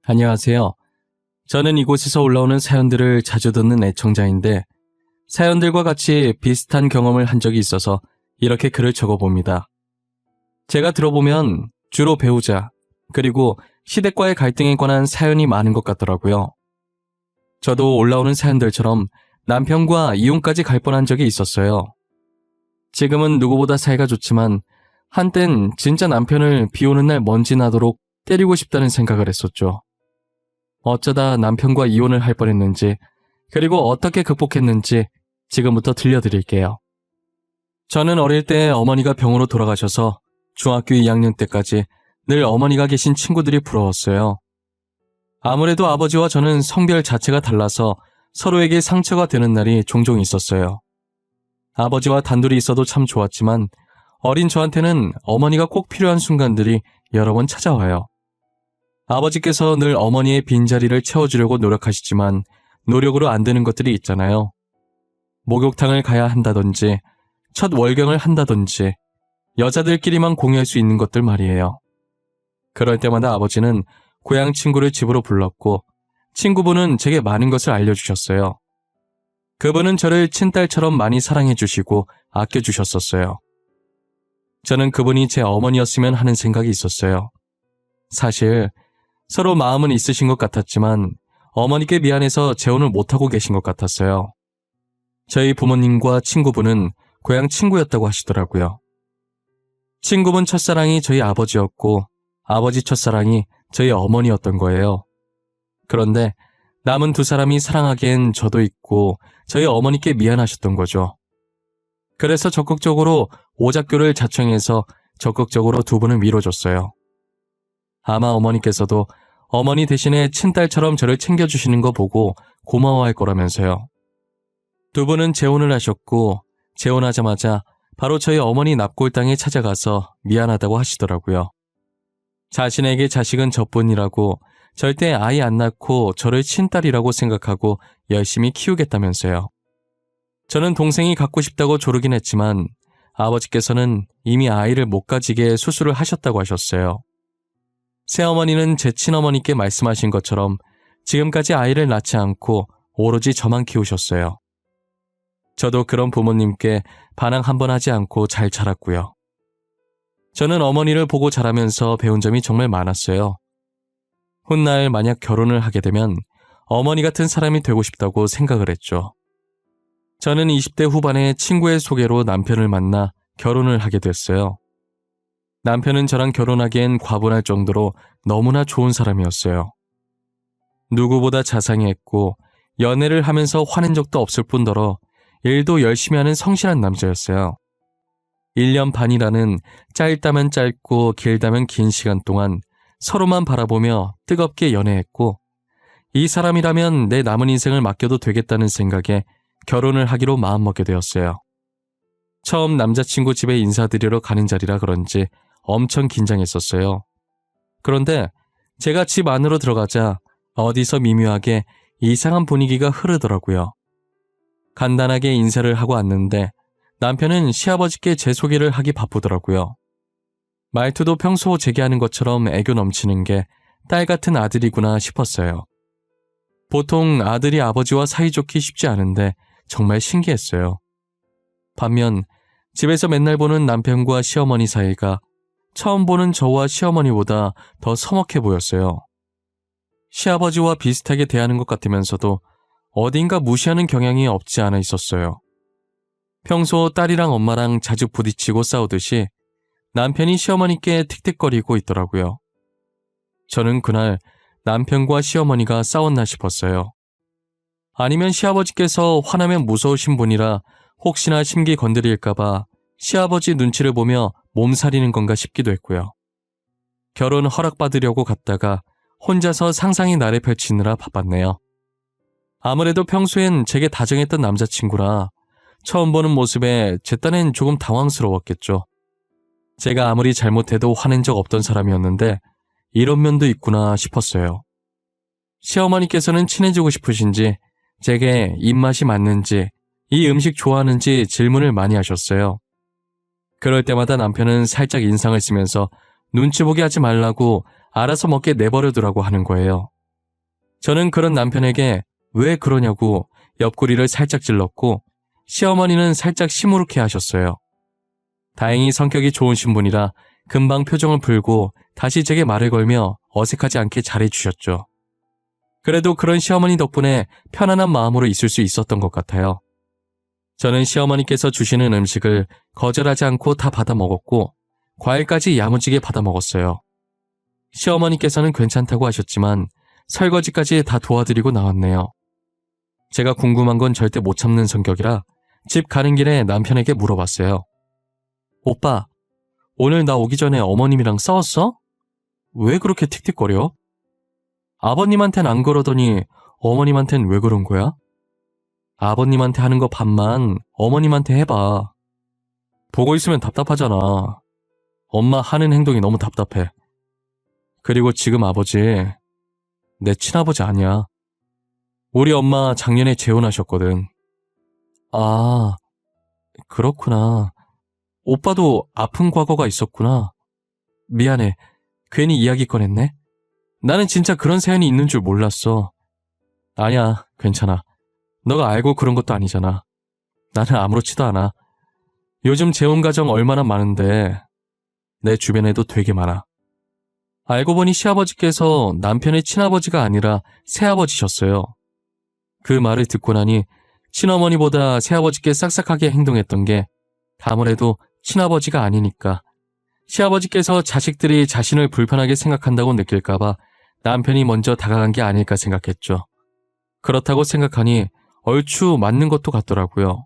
안녕하세요. 저는 이곳에서 올라오는 사연들을 자주 듣는 애청자인데 사연들과 같이 비슷한 경험을 한 적이 있어서 이렇게 글을 적어봅니다. 제가 들어보면 주로 배우자 그리고 시댁과의 갈등에 관한 사연이 많은 것 같더라고요. 저도 올라오는 사연들처럼 남편과 이혼까지 갈 뻔한 적이 있었어요. 지금은 누구보다 사이가 좋지만 한땐 진짜 남편을 비 오는 날 먼지 나도록 때리고 싶다는 생각을 했었죠. 어쩌다 남편과 이혼을 할 뻔했는지 그리고 어떻게 극복했는지 지금부터 들려드릴게요. 저는 어릴 때 어머니가 병으로 돌아가셔서 중학교 2학년 때까지 늘 어머니가 계신 친구들이 부러웠어요. 아무래도 아버지와 저는 성별 자체가 달라서 서로에게 상처가 되는 날이 종종 있었어요. 아버지와 단둘이 있어도 참 좋았지만 어린 저한테는 어머니가 꼭 필요한 순간들이 여러 번 찾아와요. 아버지께서 늘 어머니의 빈자리를 채워주려고 노력하시지만 노력으로 안 되는 것들이 있잖아요. 목욕탕을 가야 한다든지 첫 월경을 한다든지 여자들끼리만 공유할 수 있는 것들 말이에요. 그럴 때마다 아버지는 고향 친구를 집으로 불렀고 친구분은 제게 많은 것을 알려주셨어요. 그분은 저를 친딸처럼 많이 사랑해주시고 아껴주셨었어요. 저는 그분이 제 어머니였으면 하는 생각이 있었어요. 사실 서로 마음은 있으신 것 같았지만 어머니께 미안해서 재혼을 못하고 계신 것 같았어요. 저희 부모님과 친구분은 고향 친구였다고 하시더라고요. 친구분 첫사랑이 저희 아버지였고 아버지 첫사랑이 저희 어머니였던 거예요. 그런데 남은 두 사람이 사랑하기엔 저도 있고 저희 어머니께 미안하셨던 거죠. 그래서 적극적으로 오작교를 자청해서 적극적으로 두 분을 밀어줬어요. 아마 어머니께서도 어머니 대신에 친딸처럼 저를 챙겨주시는 거 보고 고마워할 거라면서요. 두 분은 재혼을 하셨고 재혼하자마자 바로 저희 어머니 납골당에 찾아가서 미안하다고 하시더라고요. 자신에게 자식은 저뿐이라고 절대 아이 안 낳고 저를 친딸이라고 생각하고 열심히 키우겠다면서요. 저는 동생이 갖고 싶다고 조르긴 했지만 아버지께서는 이미 아이를 못 가지게 수술을 하셨다고 하셨어요. 새어머니는 제 친어머니께 말씀하신 것처럼 지금까지 아이를 낳지 않고 오로지 저만 키우셨어요. 저도 그런 부모님께 반항 한번 하지 않고 잘 자랐고요. 저는 어머니를 보고 자라면서 배운 점이 정말 많았어요. 훗날 만약 결혼을 하게 되면 어머니 같은 사람이 되고 싶다고 생각을 했죠. 저는 20대 후반에 친구의 소개로 남편을 만나 결혼을 하게 됐어요. 남편은 저랑 결혼하기엔 과분할 정도로 너무나 좋은 사람이었어요. 누구보다 자상했고 연애를 하면서 화낸 적도 없을 뿐더러 일도 열심히 하는 성실한 남자였어요. 1년 반이라는 짧다면 짧고 길다면 긴 시간 동안 서로만 바라보며 뜨겁게 연애했고 이 사람이라면 내 남은 인생을 맡겨도 되겠다는 생각에 결혼을 하기로 마음먹게 되었어요. 처음 남자친구 집에 인사드리러 가는 자리라 그런지 엄청 긴장했었어요. 그런데 제가 집 안으로 들어가자 어디서 미묘하게 이상한 분위기가 흐르더라고요. 간단하게 인사를 하고 왔는데 남편은 시아버지께 제 소개를 하기 바쁘더라고요. 말투도 평소 제게 하는 것처럼 애교 넘치는 게 딸 같은 아들이구나 싶었어요. 보통 아들이 아버지와 사이좋기 쉽지 않은데 정말 신기했어요. 반면 집에서 맨날 보는 남편과 시어머니 사이가 처음 보는 저와 시어머니보다 더 서먹해 보였어요. 시아버지와 비슷하게 대하는 것 같으면서도 어딘가 무시하는 경향이 없지 않아 있었어요. 평소 딸이랑 엄마랑 자주 부딪히고 싸우듯이 남편이 시어머니께 틱틱거리고 있더라고요. 저는 그날 남편과 시어머니가 싸웠나 싶었어요. 아니면 시아버지께서 화나면 무서우신 분이라 혹시나 심기 건드릴까봐 시아버지 눈치를 보며 몸살이는 건가 싶기도 했고요. 결혼 허락받으려고 갔다가 혼자서 상상의 나래 펼치느라 바빴네요. 아무래도 평소엔 제게 다정했던 남자친구라 처음 보는 모습에 제 딴엔 조금 당황스러웠겠죠. 제가 아무리 잘못해도 화낸 적 없던 사람이었는데 이런 면도 있구나 싶었어요. 시어머니께서는 친해지고 싶으신지 제게 입맛이 맞는지 이 음식 좋아하는지 질문을 많이 하셨어요. 그럴 때마다 남편은 살짝 인상을 쓰면서 눈치 보게 하지 말라고 알아서 먹게 내버려두라고 하는 거예요. 저는 그런 남편에게 왜 그러냐고 옆구리를 살짝 찔렀고 시어머니는 살짝 시무룩해 하셨어요. 다행히 성격이 좋으신 분이라 금방 표정을 풀고 다시 제게 말을 걸며 어색하지 않게 잘해주셨죠. 그래도 그런 시어머니 덕분에 편안한 마음으로 있을 수 있었던 것 같아요. 저는 시어머니께서 주시는 음식을 거절하지 않고 다 받아 먹었고 과일까지 야무지게 받아 먹었어요. 시어머니께서는 괜찮다고 하셨지만 설거지까지 다 도와드리고 나왔네요. 제가 궁금한 건 절대 못 참는 성격이라 집 가는 길에 남편에게 물어봤어요. 오빠, 오늘 나 오기 전에 어머님이랑 싸웠어? 왜 그렇게 틱틱거려? 아버님한텐 안 그러더니 어머님한텐 왜 그런 거야? 아버님한테 하는 거 반만 어머님한테 해봐. 보고 있으면 답답하잖아. 엄마 하는 행동이 너무 답답해. 그리고 지금 아버지, 내 친아버지 아니야. 우리 엄마 작년에 재혼하셨거든. 아, 그렇구나. 오빠도 아픈 과거가 있었구나. 미안해. 괜히 이야기 꺼냈네. 나는 진짜 그런 사연이 있는 줄 몰랐어. 아니야, 괜찮아. 너가 알고 그런 것도 아니잖아. 나는 아무렇지도 않아. 요즘 재혼 가정 얼마나 많은데 내 주변에도 되게 많아. 알고 보니 시아버지께서 남편의 친아버지가 아니라 새아버지셨어요. 그 말을 듣고 나니 친어머니보다 새아버지께 싹싹하게 행동했던 게 아무래도 친아버지가 아니니까 시아버지께서 자식들이 자신을 불편하게 생각한다고 느낄까봐 남편이 먼저 다가간 게 아닐까 생각했죠. 그렇다고 생각하니 얼추 맞는 것도 같더라고요.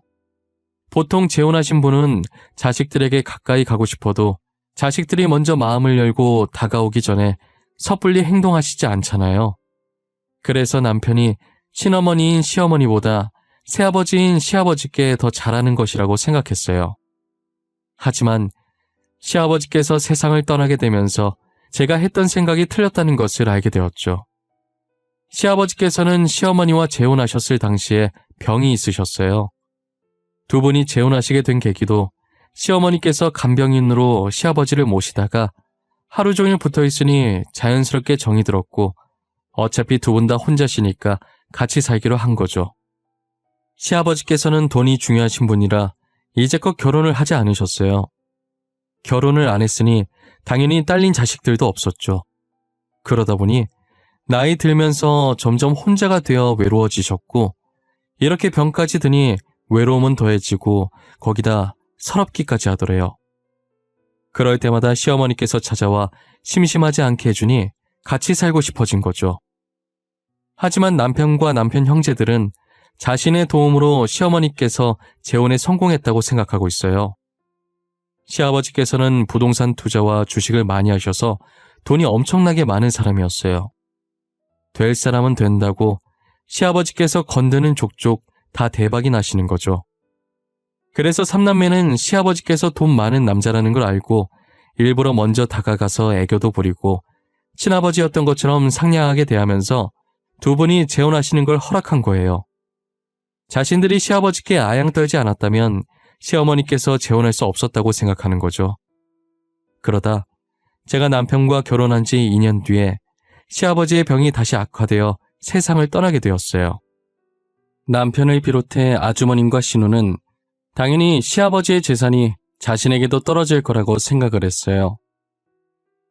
보통 재혼하신 분은 자식들에게 가까이 가고 싶어도 자식들이 먼저 마음을 열고 다가오기 전에 섣불리 행동하시지 않잖아요. 그래서 남편이 친어머니인 시어머니보다 새아버지인 시아버지께 더 잘하는 것이라고 생각했어요. 하지만 시아버지께서 세상을 떠나게 되면서 제가 했던 생각이 틀렸다는 것을 알게 되었죠. 시아버지께서는 시어머니와 재혼하셨을 당시에 병이 있으셨어요. 두 분이 재혼하시게 된 계기도 시어머니께서 간병인으로 시아버지를 모시다가 하루 종일 붙어 있으니 자연스럽게 정이 들었고 어차피 두 분 다 혼자시니까 같이 살기로 한 거죠. 시아버지께서는 돈이 중요하신 분이라 이제껏 결혼을 하지 않으셨어요. 결혼을 안 했으니 당연히 딸린 자식들도 없었죠. 그러다 보니 나이 들면서 점점 혼자가 되어 외로워지셨고 이렇게 병까지 드니 외로움은 더해지고 거기다 서럽기까지 하더래요. 그럴 때마다 시어머니께서 찾아와 심심하지 않게 해주니 같이 살고 싶어진 거죠. 하지만 남편과 남편 형제들은 자신의 도움으로 시어머니께서 재혼에 성공했다고 생각하고 있어요. 시아버지께서는 부동산 투자와 주식을 많이 하셔서 돈이 엄청나게 많은 사람이었어요. 될 사람은 된다고 시아버지께서 건드는 족족 다 대박이 나시는 거죠. 그래서 삼남매는 시아버지께서 돈 많은 남자라는 걸 알고 일부러 먼저 다가가서 애교도 부리고 친아버지였던 것처럼 상냥하게 대하면서 두 분이 재혼하시는 걸 허락한 거예요. 자신들이 시아버지께 아양 떨지 않았다면 시어머니께서 재혼할 수 없었다고 생각하는 거죠. 그러다 제가 남편과 결혼한 지 2년 뒤에 시아버지의 병이 다시 악화되어 세상을 떠나게 되었어요. 남편을 비롯해 아주머님과 신우는 당연히 시아버지의 재산이 자신에게도 떨어질 거라고 생각을 했어요.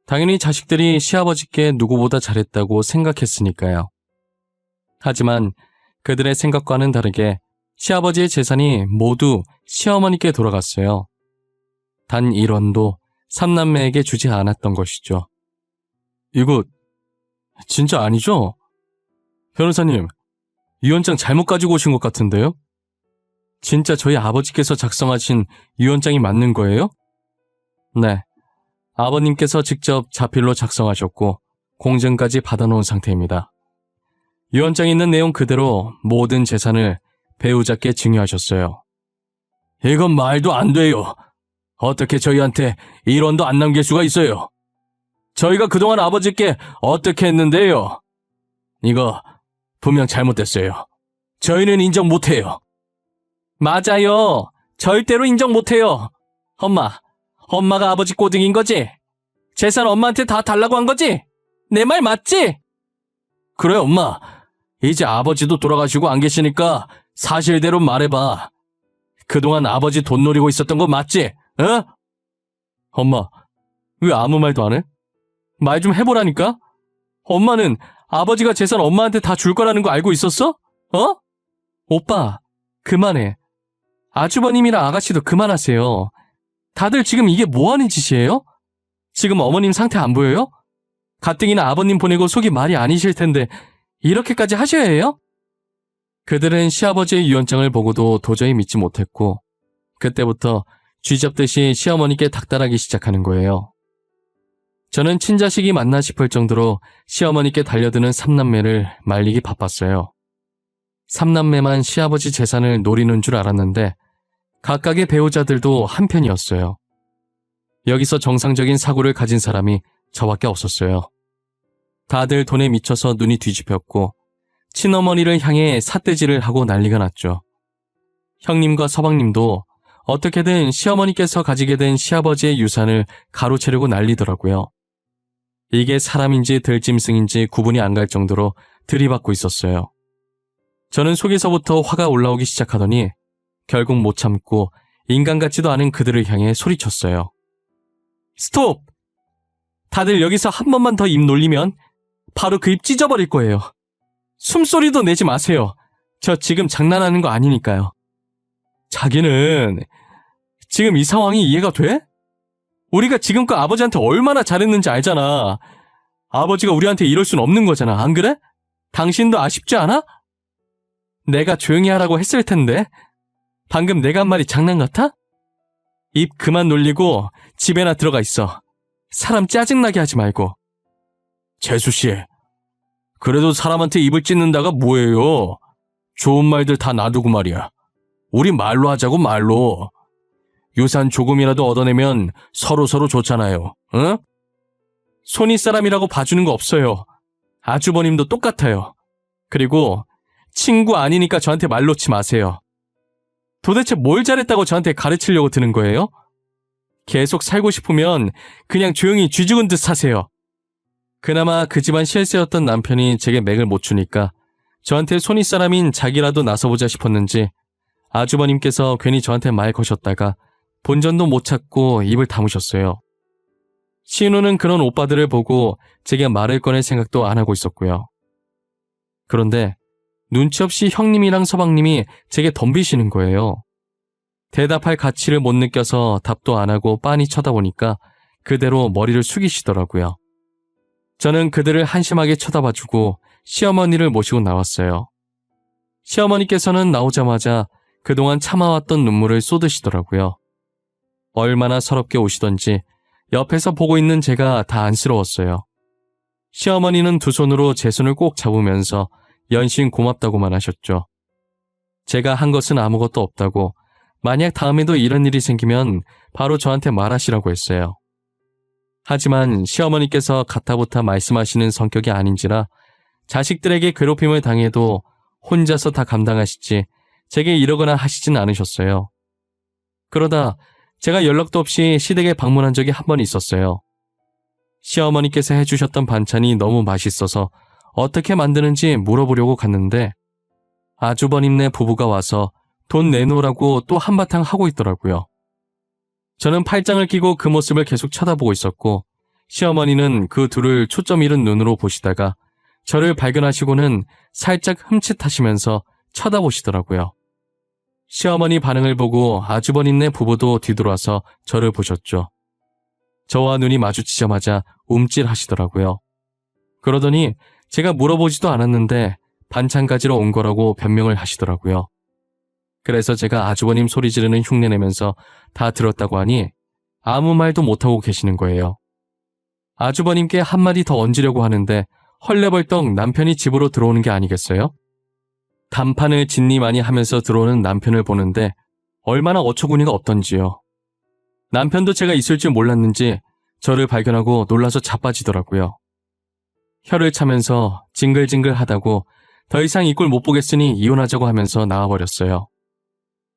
당연히 자식들이 시아버지께 누구보다 잘했다고 생각했으니까요. 하지만 그들의 생각과는 다르게 시아버지의 재산이 모두 시어머니께 돌아갔어요. 단 1원도 삼남매에게 주지 않았던 것이죠. 이거 진짜 아니죠? 변호사님, 유언장 잘못 가지고 오신 것 같은데요? 진짜 저희 아버지께서 작성하신 유언장이 맞는 거예요? 네, 아버님께서 직접 자필로 작성하셨고 공증까지 받아놓은 상태입니다. 유언장에 있는 내용 그대로 모든 재산을 배우자께 증여하셨어요. 이건 말도 안 돼요. 어떻게 저희한테 1원도 안 남길 수가 있어요? 저희가 그동안 아버지께 어떻게 했는데요? 이거 분명 잘못됐어요. 저희는 인정 못해요. 맞아요. 절대로 인정 못해요. 엄마가 아버지 꼬등인 거지? 재산 엄마한테 다 달라고 한 거지? 내 말 맞지? 그래 엄마. 이제 아버지도 돌아가시고 안 계시니까 사실대로 말해봐. 그동안 아버지 돈 노리고 있었던 거 맞지? 어? 엄마, 왜 아무 말도 안 해? 말 좀 해보라니까? 엄마는 아버지가 재산 엄마한테 다 줄 거라는 거 알고 있었어? 어? 오빠, 그만해. 아주버님이랑 아가씨도 그만하세요. 다들 지금 이게 뭐 하는 짓이에요? 지금 어머님 상태 안 보여요? 가뜩이나 아버님 보내고 속이 말이 아니실 텐데 이렇게까지 하셔야 해요? 그들은 시아버지의 유언장을 보고도 도저히 믿지 못했고 그때부터 쥐잡듯이 시어머니께 닥달하기 시작하는 거예요. 저는 친자식이 맞나 싶을 정도로 시어머니께 달려드는 삼남매를 말리기 바빴어요. 삼남매만 시아버지 재산을 노리는 줄 알았는데 각각의 배우자들도 한편이었어요. 여기서 정상적인 사고를 가진 사람이 저밖에 없었어요. 다들 돈에 미쳐서 눈이 뒤집혔고 친어머니를 향해 삿대질을 하고 난리가 났죠. 형님과 서방님도 어떻게든 시어머니께서 가지게 된 시아버지의 유산을 가로채려고 난리더라고요. 이게 사람인지 들짐승인지 구분이 안 갈 정도로 들이받고 있었어요. 저는 속에서부터 화가 올라오기 시작하더니 결국 못 참고 인간 같지도 않은 그들을 향해 소리쳤어요. 스톱! 다들 여기서 한 번만 더 입 놀리면 바로 그 입 찢어버릴 거예요. 숨소리도 내지 마세요. 저 지금 장난하는 거 아니니까요. 자기는 지금 이 상황이 이해가 돼? 우리가 지금껏 아버지한테 얼마나 잘했는지 알잖아. 아버지가 우리한테 이럴 순 없는 거잖아. 안 그래? 당신도 아쉽지 않아? 내가 조용히 하라고 했을 텐데 방금 내가 한 말이 장난 같아? 입 그만 놀리고 집에나 들어가 있어. 사람 짜증나게 하지 말고. 재수씨, 그래도 사람한테 입을 찢는다가 뭐예요? 좋은 말들 다 놔두고 말이야. 우리 말로 하자고 말로. 유산 조금이라도 얻어내면 서로서로 좋잖아요. 응? 손윗사람이라고 봐주는 거 없어요. 아주버님도 똑같아요. 그리고 친구 아니니까 저한테 말 놓지 마세요. 도대체 뭘 잘했다고 저한테 가르치려고 드는 거예요? 계속 살고 싶으면 그냥 조용히 쥐 죽은 듯 사세요. 그나마 그 집안 실세였던 남편이 제게 맥을 못 주니까 저한테 손윗사람인 자기라도 나서보자 싶었는지 아주버님께서 괜히 저한테 말 거셨다가 본전도 못 찾고 입을 다무셨어요. 신우는 그런 오빠들을 보고 제게 말을 꺼낼 생각도 안 하고 있었고요. 그런데 눈치 없이 형님이랑 서방님이 제게 덤비시는 거예요. 대답할 가치를 못 느껴서 답도 안 하고 빤히 쳐다보니까 그대로 머리를 숙이시더라고요. 저는 그들을 한심하게 쳐다봐주고 시어머니를 모시고 나왔어요. 시어머니께서는 나오자마자 그동안 참아왔던 눈물을 쏟으시더라고요. 얼마나 서럽게 오시던지 옆에서 보고 있는 제가 다 안쓰러웠어요. 시어머니는 두 손으로 제 손을 꼭 잡으면서 연신 고맙다고만 하셨죠. 제가 한 것은 아무것도 없다고 만약 다음에도 이런 일이 생기면 바로 저한테 말하시라고 했어요. 하지만 시어머니께서 가타부타 말씀하시는 성격이 아닌지라 자식들에게 괴롭힘을 당해도 혼자서 다 감당하시지 제게 이러거나 하시진 않으셨어요. 그러다 제가 연락도 없이 시댁에 방문한 적이 한 번 있었어요. 시어머니께서 해주셨던 반찬이 너무 맛있어서 어떻게 만드는지 물어보려고 갔는데 아주버님네 부부가 와서 돈 내놓으라고 또 한바탕 하고 있더라고요. 저는 팔짱을 끼고 그 모습을 계속 쳐다보고 있었고 시어머니는 그 둘을 초점 잃은 눈으로 보시다가 저를 발견하시고는 살짝 흠칫하시면서 쳐다보시더라고요. 시어머니 반응을 보고 아주버님네 부부도 뒤돌아서 저를 보셨죠. 저와 눈이 마주치자마자 움찔하시더라고요. 그러더니 제가 물어보지도 않았는데 반찬 가지러 온 거라고 변명을 하시더라고요. 그래서 제가 아주버님 소리 지르는 흉내내면서 다 들었다고 하니 아무 말도 못하고 계시는 거예요. 아주버님께 한마디 더 얹으려고 하는데 헐레벌떡 남편이 집으로 들어오는 게 아니겠어요? 단판을 진리많이 하면서 들어오는 남편을 보는데 얼마나 어처구니가 없던지요. 남편도 제가 있을 줄 몰랐는지 저를 발견하고 놀라서 자빠지더라고요. 혀를 차면서 징글징글 하다고 더 이상 이 꼴 못 보겠으니 이혼하자고 하면서 나와버렸어요.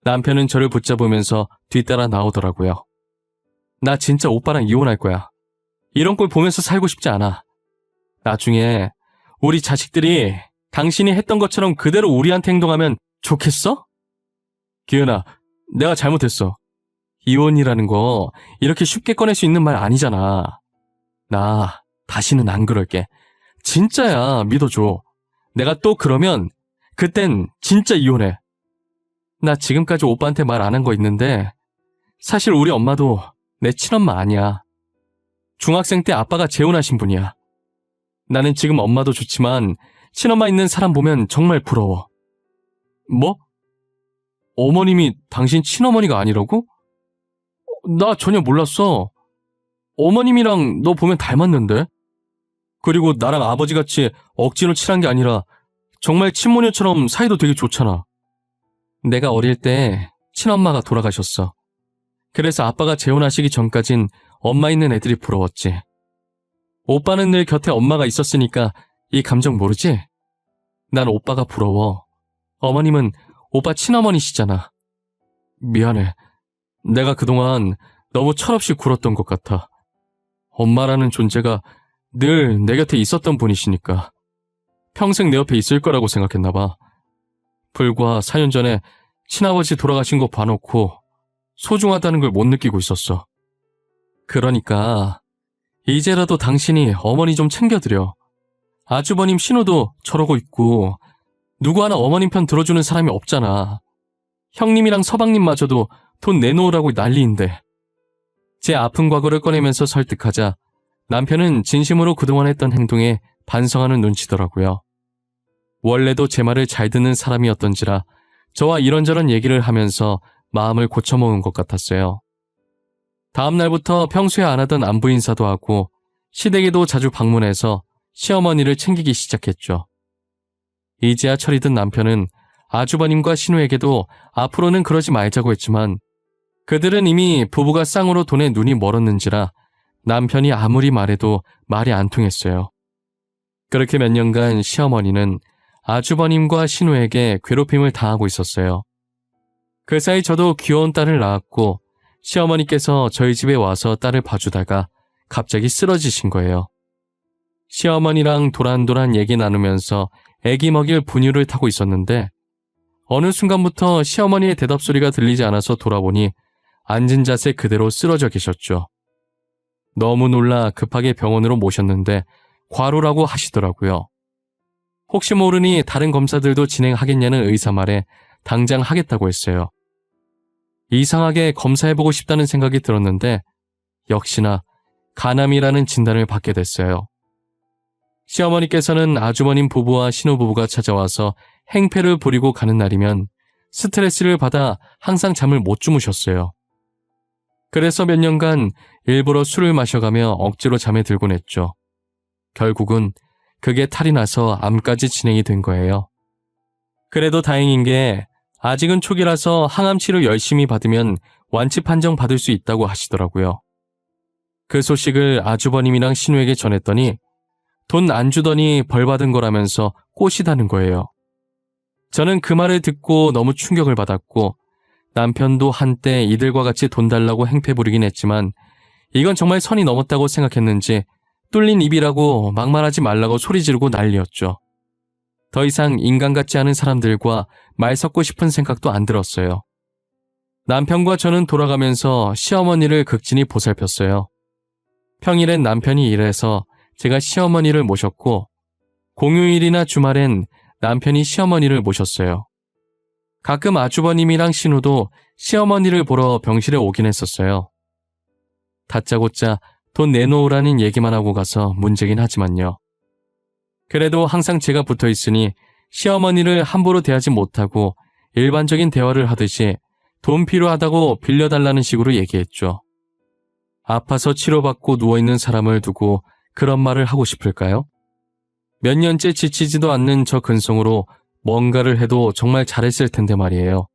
남편은 저를 붙잡으면서 뒤따라 나오더라고요. 나 진짜 오빠랑 이혼할 거야. 이런 꼴 보면서 살고 싶지 않아. 나중에 우리 자식들이 당신이 했던 것처럼 그대로 우리한테 행동하면 좋겠어? 기은아, 내가 잘못했어. 이혼이라는 거 이렇게 쉽게 꺼낼 수 있는 말 아니잖아. 나 다시는 안 그럴게. 진짜야, 믿어줘. 내가 또 그러면 그땐 진짜 이혼해. 나 지금까지 오빠한테 말 안 한 거 있는데 사실 우리 엄마도 내 친엄마 아니야. 중학생 때 아빠가 재혼하신 분이야. 나는 지금 엄마도 좋지만 친엄마 있는 사람 보면 정말 부러워. 뭐? 어머님이 당신 친어머니가 아니라고? 나 전혀 몰랐어. 어머님이랑 너 보면 닮았는데? 그리고 나랑 아버지같이 억지로 친한 게 아니라 정말 친모녀처럼 사이도 되게 좋잖아. 내가 어릴 때 친엄마가 돌아가셨어. 그래서 아빠가 재혼하시기 전까진 엄마 있는 애들이 부러웠지. 오빠는 늘 곁에 엄마가 있었으니까 이 감정 모르지? 난 오빠가 부러워. 어머님은 오빠 친어머니시잖아. 미안해. 내가 그동안 너무 철없이 굴었던 것 같아. 엄마라는 존재가 늘 내 곁에 있었던 분이시니까 평생 내 옆에 있을 거라고 생각했나 봐. 불과 4년 전에 친아버지 돌아가신 거 봐놓고 소중하다는 걸 못 느끼고 있었어. 그러니까 이제라도 당신이 어머니 좀 챙겨드려. 아주버님 신우도 저러고 있고 누구 하나 어머님 편 들어주는 사람이 없잖아. 형님이랑 서방님마저도 돈 내놓으라고 난리인데. 제 아픈 과거를 꺼내면서 설득하자 남편은 진심으로 그동안 했던 행동에 반성하는 눈치더라고요. 원래도 제 말을 잘 듣는 사람이었던지라 저와 이런저런 얘기를 하면서 마음을 고쳐먹은 것 같았어요. 다음 날부터 평소에 안 하던 안부 인사도 하고 시댁에도 자주 방문해서 시어머니를 챙기기 시작했죠. 이제야 철이 든 남편은 아주버님과 신우에게도 앞으로는 그러지 말자고 했지만 그들은 이미 부부가 쌍으로 돈에 눈이 멀었는지라 남편이 아무리 말해도 말이 안 통했어요. 그렇게 몇 년간 시어머니는 아주버님과 신우에게 괴롭힘을 당하고 있었어요. 그 사이 저도 귀여운 딸을 낳았고 시어머니께서 저희 집에 와서 딸을 봐주다가 갑자기 쓰러지신 거예요. 시어머니랑 도란도란 얘기 나누면서 애기 먹일 분유를 타고 있었는데 어느 순간부터 시어머니의 대답 소리가 들리지 않아서 돌아보니 앉은 자세 그대로 쓰러져 계셨죠. 너무 놀라 급하게 병원으로 모셨는데 과로라고 하시더라고요. 혹시 모르니 다른 검사들도 진행하겠냐는 의사 말에 당장 하겠다고 했어요. 이상하게 검사해보고 싶다는 생각이 들었는데 역시나 간암이라는 진단을 받게 됐어요. 시어머니께서는 아주버님 부부와 신우부부가 찾아와서 행패를 부리고 가는 날이면 스트레스를 받아 항상 잠을 못 주무셨어요. 그래서 몇 년간 일부러 술을 마셔가며 억지로 잠에 들곤 했죠. 결국은 그게 탈이 나서 암까지 진행이 된 거예요. 그래도 다행인 게 아직은 초기라서 항암 치료 열심히 받으면 완치 판정 받을 수 있다고 하시더라고요. 그 소식을 아주버님이랑 신우에게 전했더니 돈 안 주더니 벌 받은 거라면서 꼬시다는 거예요. 저는 그 말을 듣고 너무 충격을 받았고 남편도 한때 이들과 같이 돈 달라고 행패 부리긴 했지만 이건 정말 선이 넘었다고 생각했는지 뚫린 입이라고 막말하지 말라고 소리 지르고 난리였죠. 더 이상 인간 같지 않은 사람들과 말 섞고 싶은 생각도 안 들었어요. 남편과 저는 돌아가면서 시어머니를 극진히 보살폈어요. 평일엔 남편이 일해서 제가 시어머니를 모셨고 공휴일이나 주말엔 남편이 시어머니를 모셨어요. 가끔 아주버님이랑 신우도 시어머니를 보러 병실에 오긴 했었어요. 다짜고짜 돈 내놓으라는 얘기만 하고 가서 문제긴 하지만요. 그래도 항상 제가 붙어 있으니 시어머니를 함부로 대하지 못하고 일반적인 대화를 하듯이 돈 필요하다고 빌려달라는 식으로 얘기했죠. 아파서 치료받고 누워있는 사람을 두고 그런 말을 하고 싶을까요? 몇 년째 지치지도 않는 저 근성으로 뭔가를 해도 정말 잘했을 텐데 말이에요.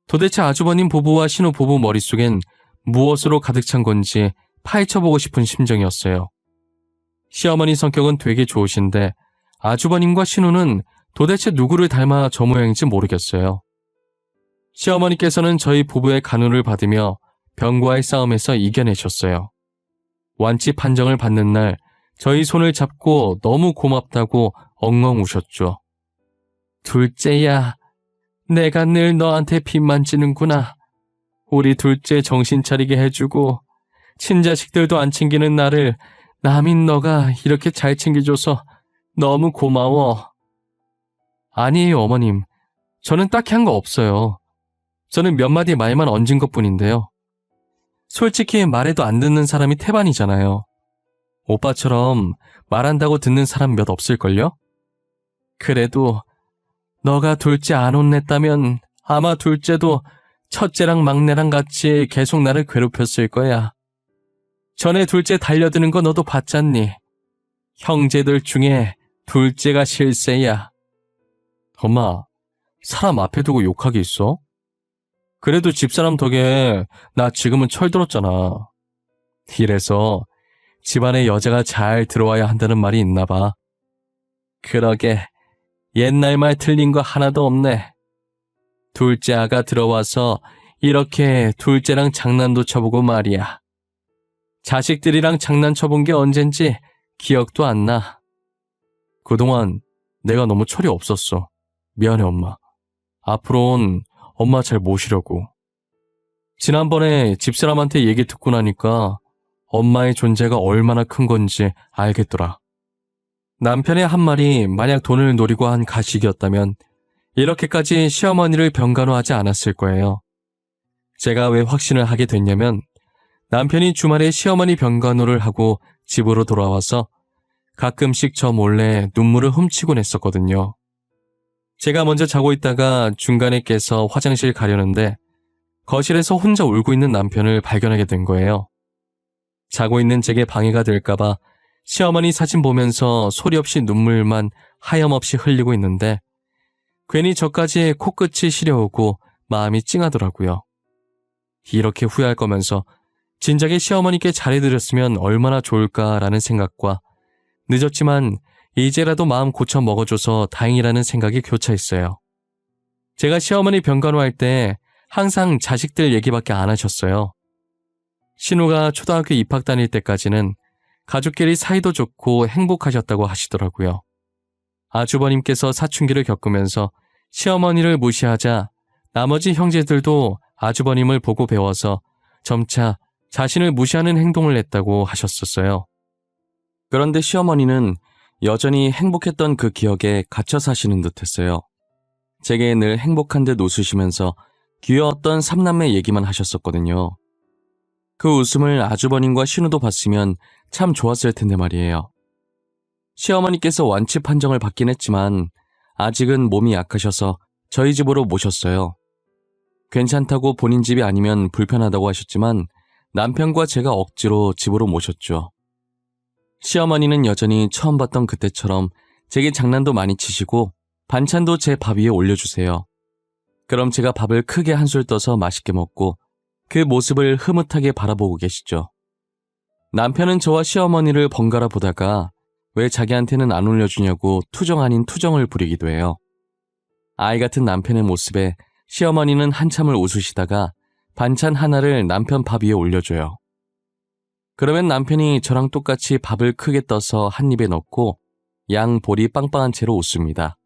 도대체 아주버님 부부와 신우 부부 머릿속엔 무엇으로 가득 찬 건지 파헤쳐보고 싶은 심정이었어요. 시어머니 성격은 되게 좋으신데 아주버님과 신우는 도대체 누구를 닮아 저 모양인지 모르겠어요. 시어머니께서는 저희 부부의 간호를 받으며 병과의 싸움에서 이겨내셨어요. 완치 판정을 받는 날 저희 손을 잡고 너무 고맙다고 엉엉 우셨죠. 둘째야, 내가 늘 너한테 빚만 지는구나. 우리 둘째 정신 차리게 해주고 친자식들도 안 챙기는 나를 남인 너가 이렇게 잘 챙겨줘서 너무 고마워. 아니에요, 어머님. 저는 딱히 한 거 없어요. 저는 몇 마디 말만 얹은 것뿐인데요. 솔직히 말해도 안 듣는 사람이 태반이잖아요. 오빠처럼 말한다고 듣는 사람 몇 없을걸요? 그래도 너가 둘째 안 혼냈다면 아마 둘째도 첫째랑 막내랑 같이 계속 나를 괴롭혔을 거야. 전에 둘째 달려드는 거 너도 봤잖니? 형제들 중에 둘째가 실세야. 엄마, 사람 앞에 두고 욕하기 있어? 그래도 집사람 덕에 나 지금은 철들었잖아. 이래서 집안에 여자가 잘 들어와야 한다는 말이 있나 봐. 그러게, 옛날 말 틀린 거 하나도 없네. 둘째 아가 들어와서 이렇게 둘째랑 장난도 쳐보고 말이야. 자식들이랑 장난쳐본 게 언젠지 기억도 안 나. 그동안 내가 너무 철이 없었어. 미안해, 엄마. 앞으로는 엄마 잘 모시려고. 지난번에 집사람한테 얘기 듣고 나니까 엄마의 존재가 얼마나 큰 건지 알겠더라. 남편의 한 말이 만약 돈을 노리고 한 가식이었다면 이렇게까지 시어머니를 병간호하지 않았을 거예요. 제가 왜 확신을 하게 됐냐면 남편이 주말에 시어머니 병간호를 하고 집으로 돌아와서 가끔씩 저 몰래 눈물을 훔치곤 했었거든요. 제가 먼저 자고 있다가 중간에 깨서 화장실 가려는데 거실에서 혼자 울고 있는 남편을 발견하게 된 거예요. 자고 있는 제게 방해가 될까봐 시어머니 사진 보면서 소리 없이 눈물만 하염없이 흘리고 있는데 괜히 저까지 코끝이 시려오고 마음이 찡하더라고요. 이렇게 후회할 거면서 진작에 시어머니께 잘해드렸으면 얼마나 좋을까라는 생각과 늦었지만 이제라도 마음 고쳐 먹어줘서 다행이라는 생각이 교차했어요. 제가 시어머니 병간호할 때 항상 자식들 얘기밖에 안 하셨어요. 신우가 초등학교 입학 다닐 때까지는 가족끼리 사이도 좋고 행복하셨다고 하시더라고요. 아주버님께서 사춘기를 겪으면서 시어머니를 무시하자 나머지 형제들도 아주버님을 보고 배워서 점차 자신을 무시하는 행동을 했다고 하셨었어요. 그런데 시어머니는 여전히 행복했던 그 기억에 갇혀 사시는 듯했어요. 제게 늘 행복한 듯 웃으시면서 귀여웠던 삼남매 얘기만 하셨었거든요. 그 웃음을 아주버님과 신우도 봤으면 참 좋았을 텐데 말이에요. 시어머니께서 완치 판정을 받긴 했지만 아직은 몸이 약하셔서 저희 집으로 모셨어요. 괜찮다고 본인 집이 아니면 불편하다고 하셨지만 남편과 제가 억지로 집으로 모셨죠. 시어머니는 여전히 처음 봤던 그때처럼 제게 장난도 많이 치시고 반찬도 제 밥 위에 올려주세요. 그럼 제가 밥을 크게 한술 떠서 맛있게 먹고 그 모습을 흐뭇하게 바라보고 계시죠. 남편은 저와 시어머니를 번갈아 보다가 왜 자기한테는 안 올려주냐고 투정 아닌 투정을 부리기도 해요. 아이 같은 남편의 모습에 시어머니는 한참을 웃으시다가 반찬 하나를 남편 밥 위에 올려줘요. 그러면 남편이 저랑 똑같이 밥을 크게 떠서 한 입에 넣고 양 볼이 빵빵한 채로 웃습니다.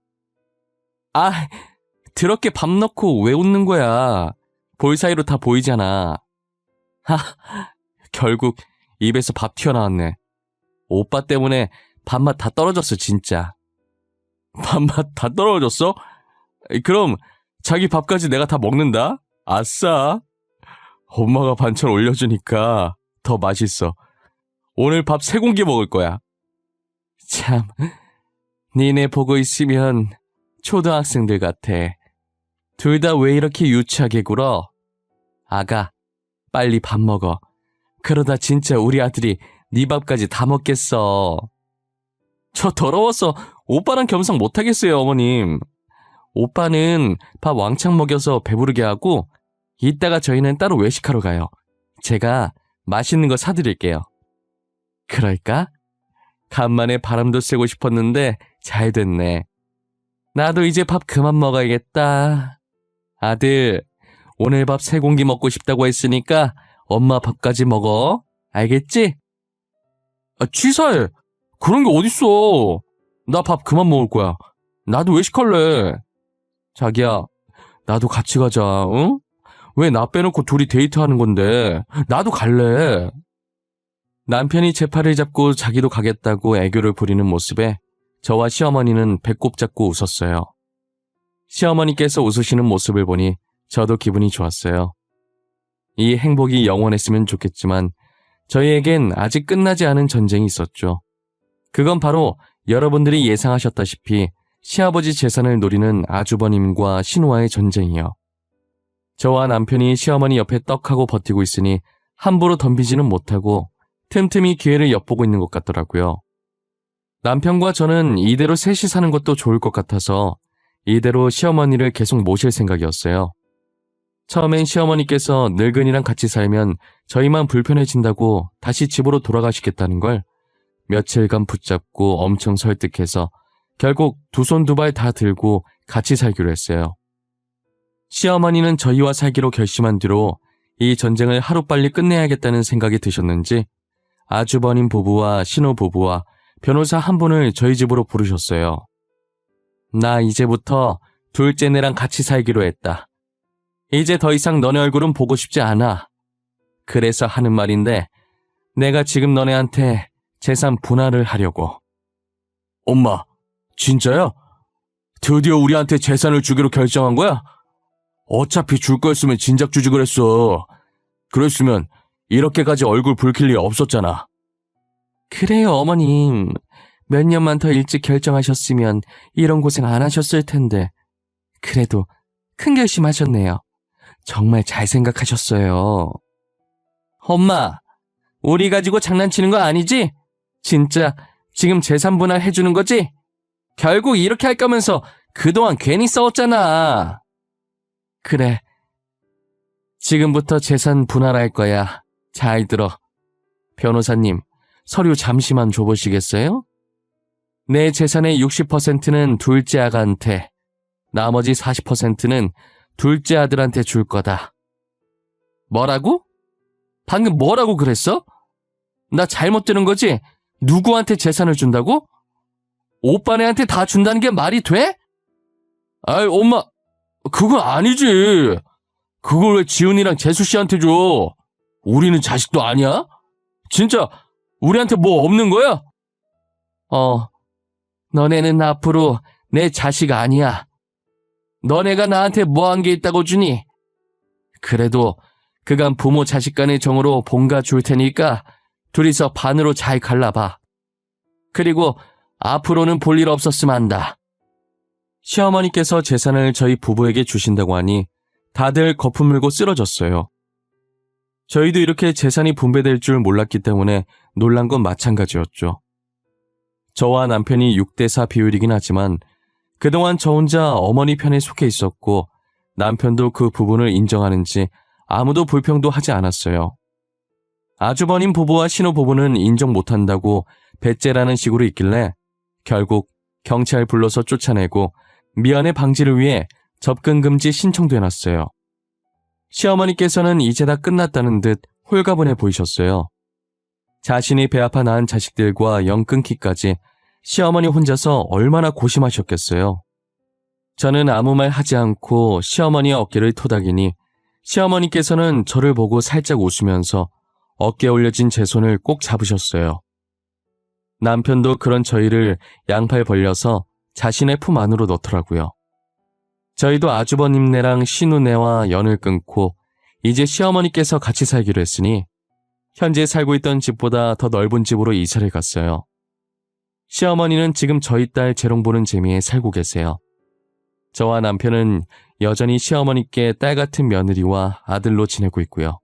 아, 더럽게 밥 넣고 왜 웃는 거야? 볼 사이로 다 보이잖아. 하, 결국 입에서 밥 튀어나왔네. 오빠 때문에 밥맛 다 떨어졌어, 진짜. 밥맛 다 떨어졌어? 그럼 자기 밥까지 내가 다 먹는다? 아싸. 엄마가 반찬 올려주니까 더 맛있어. 오늘 밥 3공기 먹을 거야. 참, 니네 보고 있으면 초등학생들 같아. 둘 다 왜 이렇게 유치하게 굴어? 아가, 빨리 밥 먹어. 그러다 진짜 우리 아들이 네 밥까지 다 먹겠어. 저 더러워서 오빠랑 겸상 못하겠어요, 어머님. 오빠는 밥 왕창 먹여서 배부르게 하고 이따가 저희는 따로 외식하러 가요. 제가 맛있는 거 사드릴게요. 그럴까? 간만에 바람도 쐬고 싶었는데 잘 됐네. 나도 이제 밥 그만 먹어야겠다. 아들, 오늘 밥 3공기 먹고 싶다고 했으니까 엄마 밥까지 먹어. 알겠지? 취사해. 그런 게 어딨어. 나 밥 그만 먹을 거야. 나도 외식할래. 자기야, 나도 같이 가자, 응? 왜 나 빼놓고 둘이 데이트하는 건데? 나도 갈래. 남편이 제 팔을 잡고 자기도 가겠다고 애교를 부리는 모습에 저와 시어머니는 배꼽 잡고 웃었어요. 시어머니께서 웃으시는 모습을 보니 저도 기분이 좋았어요. 이 행복이 영원했으면 좋겠지만 저희에겐 아직 끝나지 않은 전쟁이 있었죠. 그건 바로 여러분들이 예상하셨다시피 시아버지 재산을 노리는 아주버님과 신우와의 전쟁이요. 저와 남편이 시어머니 옆에 떡하고 버티고 있으니 함부로 덤비지는 못하고 틈틈이 기회를 엿보고 있는 것 같더라고요. 남편과 저는 이대로 셋이 사는 것도 좋을 것 같아서 이대로 시어머니를 계속 모실 생각이었어요. 처음엔 시어머니께서 늙은이랑 같이 살면 저희만 불편해진다고 다시 집으로 돌아가시겠다는 걸 며칠간 붙잡고 엄청 설득해서 결국 두 손 두 발 다 들고 같이 살기로 했어요. 시어머니는 저희와 살기로 결심한 뒤로 이 전쟁을 하루빨리 끝내야겠다는 생각이 드셨는지 아주버님 부부와 신우 부부와 변호사 한 분을 저희 집으로 부르셨어요. 나 이제부터 둘째 내랑 같이 살기로 했다. 이제 더 이상 너네 얼굴은 보고 싶지 않아. 그래서 하는 말인데 내가 지금 너네한테 재산 분할을 하려고. 엄마, 진짜야? 드디어 우리한테 재산을 주기로 결정한 거야? 어차피 줄 거였으면 진작 주지 그랬어. 그랬으면 이렇게까지 얼굴 붉힐 일 없었잖아. 그래요, 어머님. 몇 년만 더 일찍 결정하셨으면 이런 고생 안 하셨을 텐데. 그래도 큰 결심하셨네요. 정말 잘 생각하셨어요. 엄마, 우리 가지고 장난치는 거 아니지? 진짜 지금 재산 분할 해주는 거지? 결국 이렇게 할 거면서 그동안 괜히 싸웠잖아. 그래. 지금부터 재산 분할할 거야. 잘 들어. 변호사님, 서류 잠시만 줘보시겠어요? 내 재산의 60%는 둘째 아가한테, 나머지 40%는 둘째 아들한테 줄 거다. 뭐라고? 방금 뭐라고 그랬어? 나 잘못 들은 거지? 누구한테 재산을 준다고? 오빠네한테 다 준다는 게 말이 돼? 아이, 엄마, 그건 아니지. 그걸 왜 지훈이랑 재수 씨한테 줘? 우리는 자식도 아니야? 진짜 우리한테 뭐 없는 거야? 너네는 앞으로 내 자식 아니야. 너네가 나한테 뭐 한 게 있다고 주니? 그래도 그간 부모 자식 간의 정으로 본가 줄 테니까 둘이서 반으로 잘 갈라봐. 그리고 앞으로는 볼 일 없었으면 한다. 시어머니께서 재산을 저희 부부에게 주신다고 하니 다들 거품 물고 쓰러졌어요. 저희도 이렇게 재산이 분배될 줄 몰랐기 때문에 놀란 건 마찬가지였죠. 저와 남편이 6대4 비율이긴 하지만 그동안 저 혼자 어머니 편에 속해 있었고 남편도 그 부분을 인정하는지 아무도 불평도 하지 않았어요. 아주버님 부부와 신우 부부는 인정 못한다고 배째라는 식으로 있길래 결국 경찰 불러서 쫓아내고 미연의 방지를 위해 접근 금지 신청도 해놨어요. 시어머니께서는 이제 다 끝났다는 듯 홀가분해 보이셨어요. 자신이 배 아파 낳은 자식들과 영 끊기까지 시어머니 혼자서 얼마나 고심하셨겠어요. 저는 아무 말 하지 않고 시어머니의 어깨를 토닥이니 시어머니께서는 저를 보고 살짝 웃으면서 어깨에 올려진 제 손을 꼭 잡으셨어요. 남편도 그런 저희를 양팔 벌려서 자신의 품 안으로 넣더라고요. 저희도 아주버님네랑 신우네와 연을 끊고 이제 시어머니께서 같이 살기로 했으니 현재 살고 있던 집보다 더 넓은 집으로 이사를 갔어요. 시어머니는 지금 저희 딸 재롱 보는 재미에 살고 계세요. 저와 남편은 여전히 시어머니께 딸 같은 며느리와 아들로 지내고 있고요.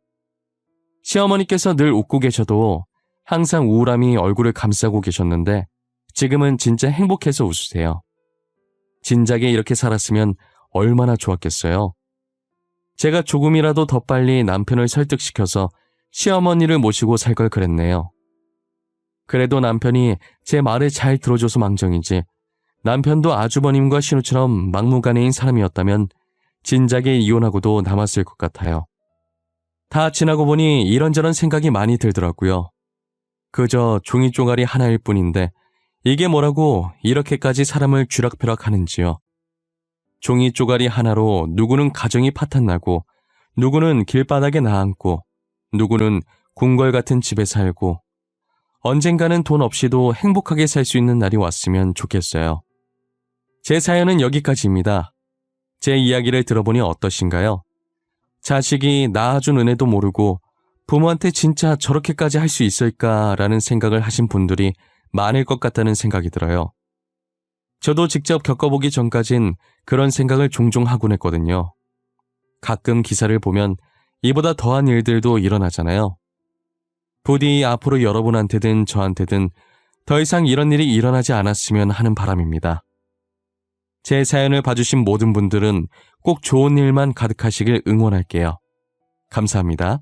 시어머니께서 늘 웃고 계셔도 항상 우울함이 얼굴을 감싸고 계셨는데 지금은 진짜 행복해서 웃으세요. 진작에 이렇게 살았으면 얼마나 좋았겠어요. 제가 조금이라도 더 빨리 남편을 설득시켜서 시어머니를 모시고 살 걸 그랬네요. 그래도 남편이 제 말을 잘 들어줘서 망정이지 남편도 아주버님과 신우처럼 막무가내인 사람이었다면 진작에 이혼하고도 남았을 것 같아요. 다 지나고 보니 이런저런 생각이 많이 들더라고요. 그저 종이 쪼가리 하나일 뿐인데 이게 뭐라고 이렇게까지 사람을 쥐락펴락 하는지요. 종이 쪼가리 하나로 누구는 가정이 파탄나고, 누구는 길바닥에 나앉고, 누구는 궁궐 같은 집에 살고, 언젠가는 돈 없이도 행복하게 살 수 있는 날이 왔으면 좋겠어요. 제 사연은 여기까지입니다. 제 이야기를 들어보니 어떠신가요? 자식이 낳아준 은혜도 모르고 부모한테 진짜 저렇게까지 할 수 있을까라는 생각을 하신 분들이 많을 것 같다는 생각이 들어요. 저도 직접 겪어보기 전까진 그런 생각을 종종 하곤 했거든요. 가끔 기사를 보면 이보다 더한 일들도 일어나잖아요. 부디 앞으로 여러분한테든 저한테든 더 이상 이런 일이 일어나지 않았으면 하는 바람입니다. 제 사연을 봐주신 모든 분들은 꼭 좋은 일만 가득하시길 응원할게요. 감사합니다.